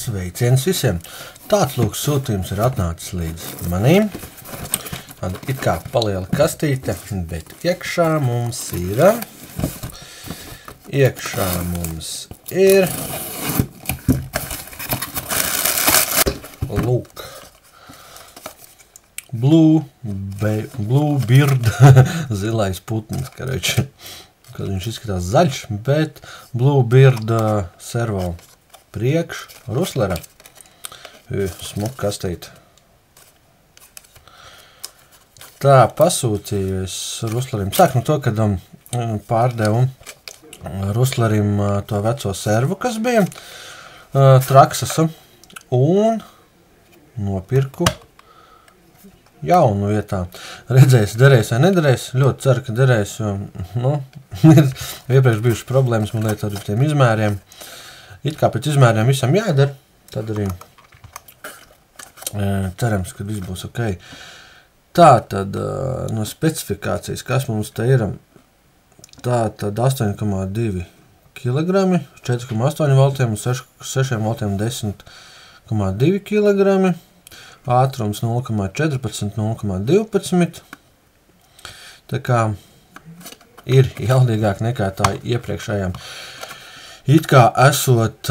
Sveiciens visiem! Tāds lūk sūtījums ir atnācis līdz manīm. Tāda it kā paliela kastīte, bet iekšā mums ir lūk Bluebird zilais putns, karoči. Kad viņš izskatās zaļš, bet Bluebird servo priekš ruslera. Smuka kastīte. Tā, pasūtīju es ruslerim. Sāk no to, kad pārdevu ruslerim to veco servu, kas bija Traksasa, un nopirku jaunu vietā. Redzēs, derēs vai nederēs. Ļoti ceru, ka derēs, jo, ir iepriekš bijušas problēmas, man liekas, ar tiem izmēriem. It kā pēc izmēriem visam jādara, tad arī cerams, ka viss būs ok. Tā tad no specifikācijas, kas mums te ir, tā tad 8,2 kg, 4,8 voltiem un 6 voltiem 10,2 kg, ātrums 0,14, 0,12. Tā kā ir jaudīgāk nekā tā iepriekšējām. It kā esot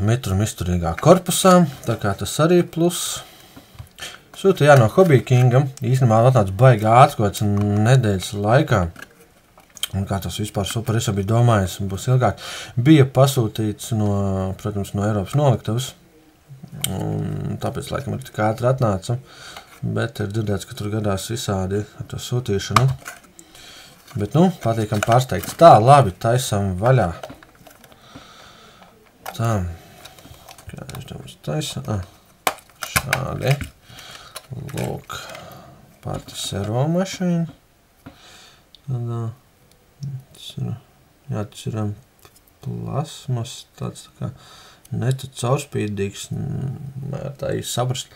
metrum izturīgā korpusā, tā kā tas arī plus. Sūta no Hobby Kinga, īstenībā atnāca baigi ātri, kaut kāds nedēļas laikā. Un kā tas vispār super, es jau biju domājis, būs ilgāk. Bija pasūtīts protams, no Eiropas noliktavas. Un tāpēc, laikam, ir tik ātri atnāca. Bet ir dzirdēts, ka tur gadās visādi ar to sūtīšanu. Bet, patīkam pārsteigts. Tā, labi, taisam vaļā. Tā. Kā es domāju, taisam? Šādi. Lūk. Parti servo mašīna. Tas ir plasmas, tāds tā kā netu caurspīdīgs, tā ir saprast.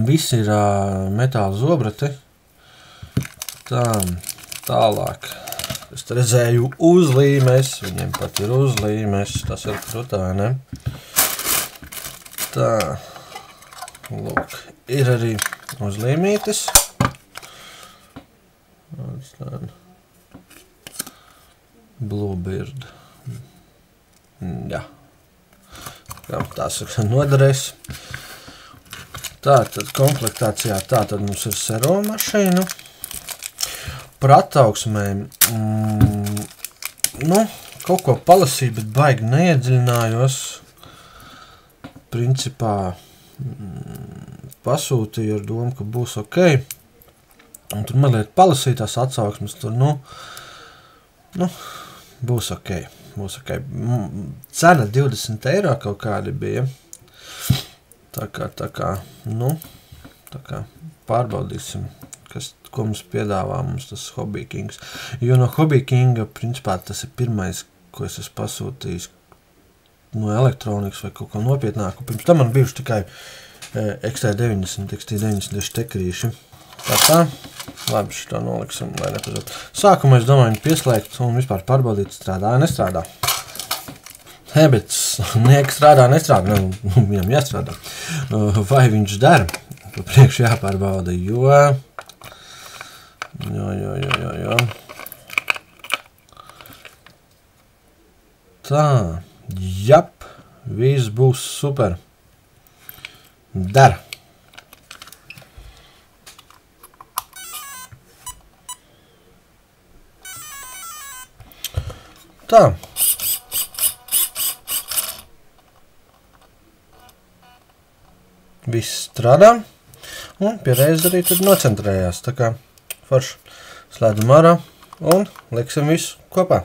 Viss ir metāla zobrati. Tā, tālāk. Es te redzēju uzlīmes, viņiem pat ir uzlīmes, tas ir krutā, ne? Tā, lūk, ir arī uzlīmītes. Bluebird. Jā. Tās ir noderēs. Tā, tad komplektācijā, tā tad mums ir servo mašīna. Par attauksmēm, kaut ko palasīju, bet baigi neiedziļinājos. Principā pasūtīju ar domu, ka būs ok. Un tur mazliet palasīju tās atsauksmes, tur, būs ok. Būs ok. Cena 20 eiro kaut kādi bija. Tā kā, pārbaudīsim, ko mums piedāvā mums tas Hobby Kings. Jo no Hobby Kinga, principā, tas ir pirmais, ko es esmu pasūtījis no elektronikas vai kaut ko nopietnāku. Pirms tam man bijuši tikai XT90, XT90 tekrīši. Tā. Labi, šito noliksim, lai nepazūd. Sākumā es domāju pieslēgt un vispār pārbaudīt, strādā vai nestrādā. Bet nieks strādā, nestrādā. Viņam jāstrādā. Vai viņš dara? Priekš jāpārbauda, jo. Tā, jap, viss būs super. Dara. Tā. Viss strādā. Un pierreiz arī tur nocentrējās. Tā kā forši slēdzam ārā un liksim visu kopā.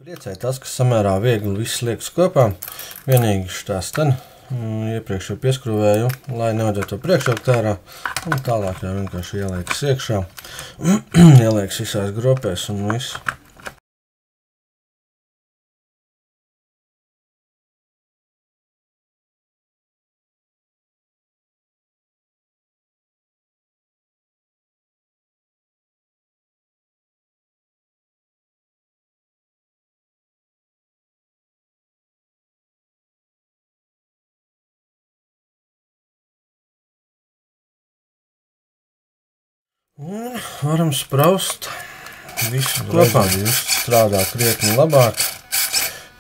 Priecē tas, ka samērā viegli viss liekas kopā. Vienīgi šitās ten iepriekš jau pieskrūvēju, lai nevajadzētu to priekšaukt ārā. Un tālāk jau vienkārši ieliekas iekšā. Ieliekas visās gropēs un viss. Un varam spraust visu kopā. Jūs strādā krietni labāk.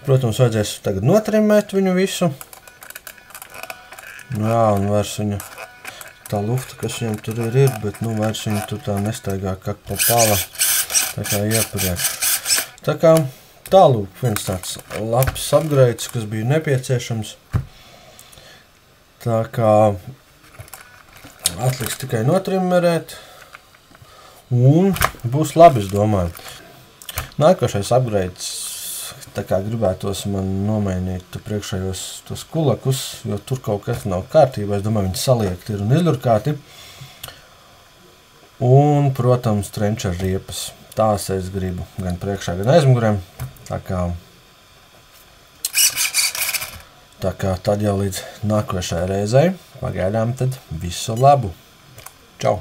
Protams, vajadzēs tagad notrimēt viņu visu. Jā, un vairs viņa tā lufta, kas viņam tur ir, bet nu vairs viņa tur tā nestaigā kā pa pala. Tā kā iepriekš. Tā kā tālūk viens tāds labs upgrades, kas bija nepieciešams. Tā kā atliks tikai notrimerēt. Un būs labi, es domāju. Nākošais upgrades, tā kā gribētos man nomainīt priekšējos tos kulakus, jo tur kaut kas nav kārtībā, es domāju, viņi saliekti ir un izļurkāti. Un, protams, trenčer riepas. Tās es gribu gan priekšā, gan aizmugurēm. Tā kā tad jau līdz nākošai reizei. Pagaidām tad visu labu. Čau!